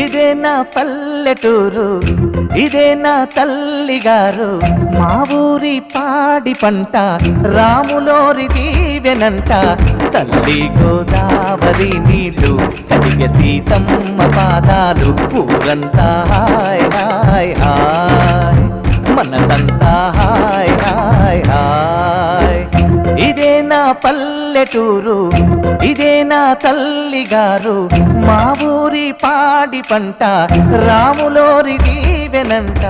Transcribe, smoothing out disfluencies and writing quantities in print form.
ఇదే నా పల్లెటూరు, ఇదే నా తల్లిగారు. మా ఊరి పాడి పంట రాములోరి దీవెనంట. తల్లి గోదావరి నీళ్ళు కడిగే సీతమ్మ పాదాలు. ఊరంతా హాయ్ హాయ్ హాయ్, మనసంతా హాయ్ హాయ్ హాయ్. ఇదే నా పల్లెటూరు, ఇదే నా తల్లిగారు. మా ఊరి పాడి పంట రాములోరి దీవెనంట.